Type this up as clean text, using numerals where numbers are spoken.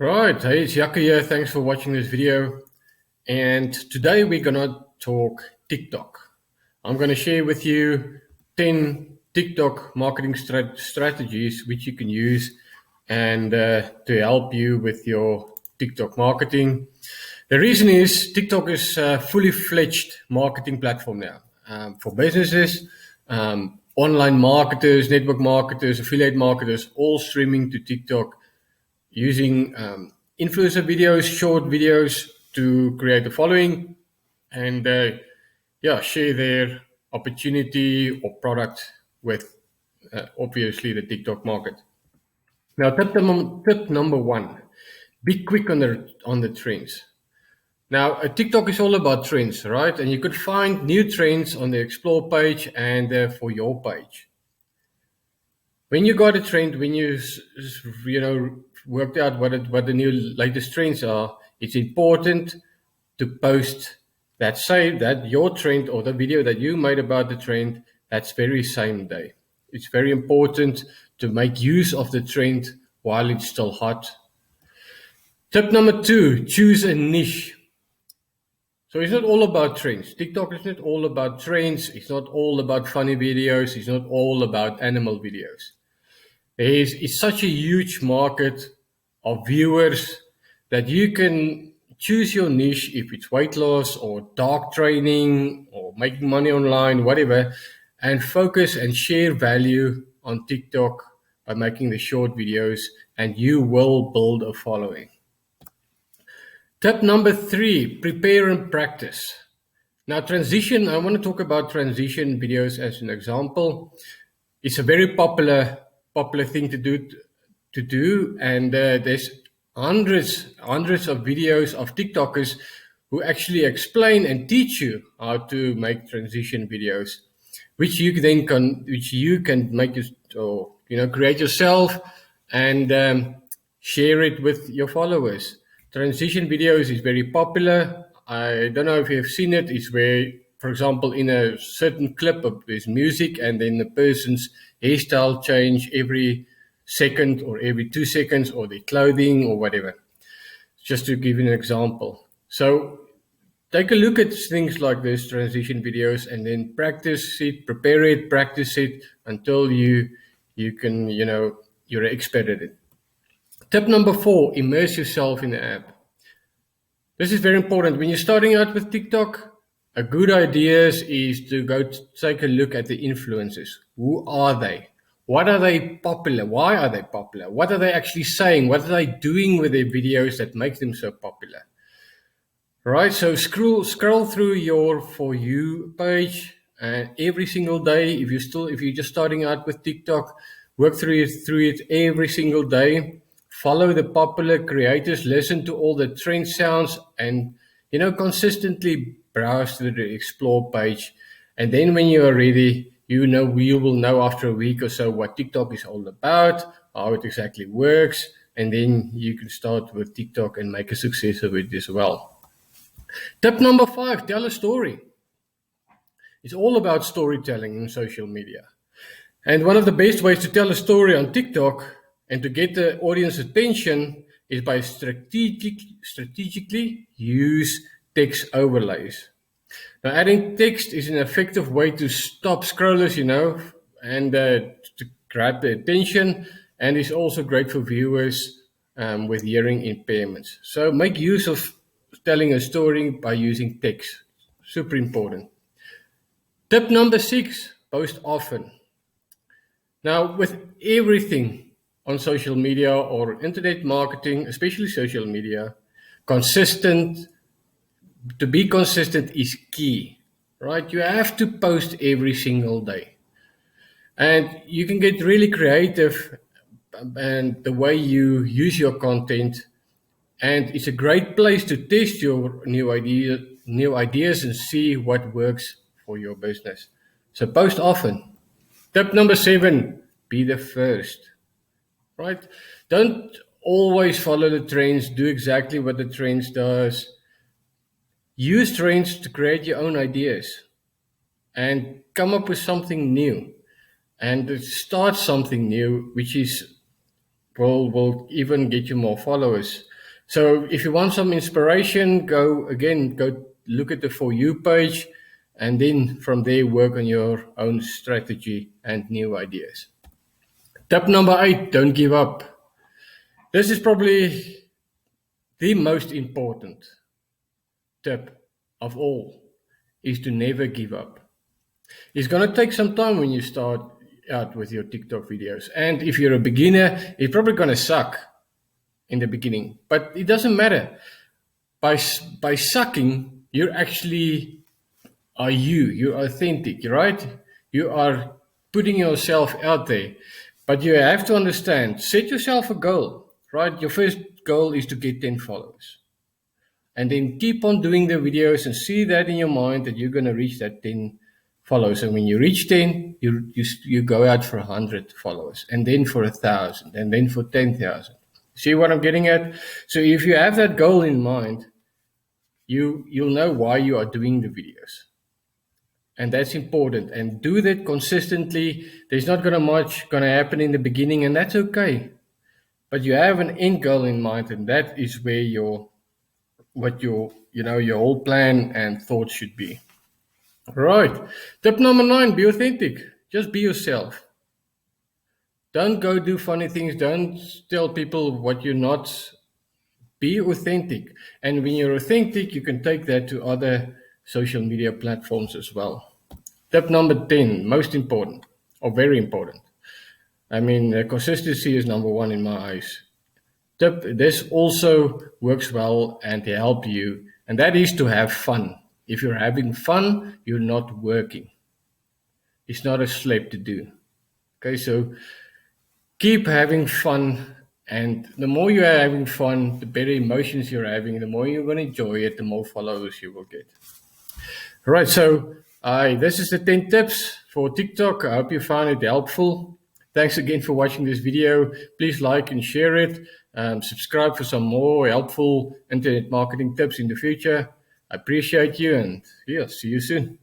Right, hey, it's Jacco here. Thanks for watching this video. And today we're gonna talk TikTok. I'm gonna share with you 10 TikTok marketing strategies which you can use and to help you with your TikTok marketing. The reason is TikTok is a fully fledged marketing platform now for businesses, online marketers, network marketers, affiliate marketers, all streaming to TikTok using influencer videos, short videos to create a following and share their opportunity or product with obviously the TikTok market. Now, tip number one: be quick on the trends. Now, TikTok is all about trends, right? And you could find new trends on the explore page and for your page. When you got a trend, when you worked out what the new latest trends are, it's important to post that your trend or the video that you made about the trend that's very same day. It's very important to make use of the trend while it's still hot. Tip number two: choose a niche. So it's not all about trends. TikTok is not all about trends. It's not all about funny videos. It's not all about animal videos. It's such a huge market of viewers that you can choose your niche, if it's weight loss or dog training or making money online, whatever, and focus and share value on TikTok by making the short videos, and you will build a following. Tip number three: prepare and practice. Now, I want to talk about transition videos as an example. It's a very popular thing to do, and there's hundreds of videos of TikTokers who actually explain and teach you how to make transition videos, which you can make or create yourself and share it with your followers. Transition videos is very popular. I don't know if you've seen it. It's where, for example, in a certain clip there's music and then the person's hairstyle change every second or every 2 seconds, or their clothing or whatever. Just to give you an example. So take a look at things like this, transition videos, and then practice it, prepare it, practice it until you can, you're an expert at it. Tip number four: immerse yourself in the app. This is very important. When you're starting out with TikTok, a good idea is to go take a look at the influencers. Who are they? What are they popular? Why are they popular? What are they actually saying? What are they doing with their videos that makes them so popular? Right, so scroll through your For You page every single day. If you're just starting out with TikTok, work through it every single day. Follow the popular creators, listen to all the trend sounds, and consistently browse through the explore page. And then when you are ready, you will know after a week or so what TikTok is all about, how it exactly works, and then you can start with TikTok and make a success of it as well. Tip number five: tell a story. It's all about storytelling in social media. And one of the best ways to tell a story on TikTok and to get the audience attention is by strategically use text overlays. Now, adding text is an effective way to stop scrollers, and to grab the attention, and is also great for viewers with hearing impairments. So make use of telling a story by using text. Super important. Tip number six: post often. Now, with everything on social media or internet marketing, especially social media, to be consistent is key, right? You have to post every single day. And you can get really creative and the way you use your content. And it's a great place to test your new ideas and see what works for your business. So post often. Tip number seven: be the first. Right? Don't always follow the trends. Do exactly what the trends does. Use trends to create your own ideas and come up with something new and start something new, which is will even get you more followers. So if you want some inspiration, go look at the For You page, and then from there work on your own strategy and new ideas. Tip number 8, don't give up. This is probably the most important tip of all, is to never give up. It's going to take some time when you start out with your TikTok videos. And if you're a beginner, it's probably going to suck in the beginning. But it doesn't matter. By sucking, you're actually you're authentic, right? You are putting yourself out there. But you have to understand, set yourself a goal, right? Your first goal is to get 10 followers. And then keep on doing the videos and see that in your mind that you're going to reach that 10 followers. And when you reach 10, you go out for 100 followers, and then for 1,000, and then for 10,000. See what I'm getting at? So if you have that goal in mind, you'll know why you are doing the videos. And that's important. And do that consistently. There's not much going to happen in the beginning, and that's okay. But you have an end goal in mind, and that is where your whole plan and thoughts should be. Right. Tip number 9, be authentic. Just be yourself. Don't go do funny things. Don't tell people what you're not. Be authentic. And when you're authentic, you can take that to other social media platforms as well. Tip number 10, most important, or very important. I mean, consistency is number 1 in my eyes. This also works well and to help you, and that is to have fun. If you're having fun, you're not working. It's not a slave to do. Okay, so keep having fun, and the more you are having fun, the better emotions you're having, the more you're going to enjoy it, the more followers you will get. All right, so this is the 10 tips for TikTok. I hope you found it helpful. Thanks again for watching this video. Please like and share it. Subscribe for some more helpful internet marketing tips in the future. I appreciate you, and see you soon.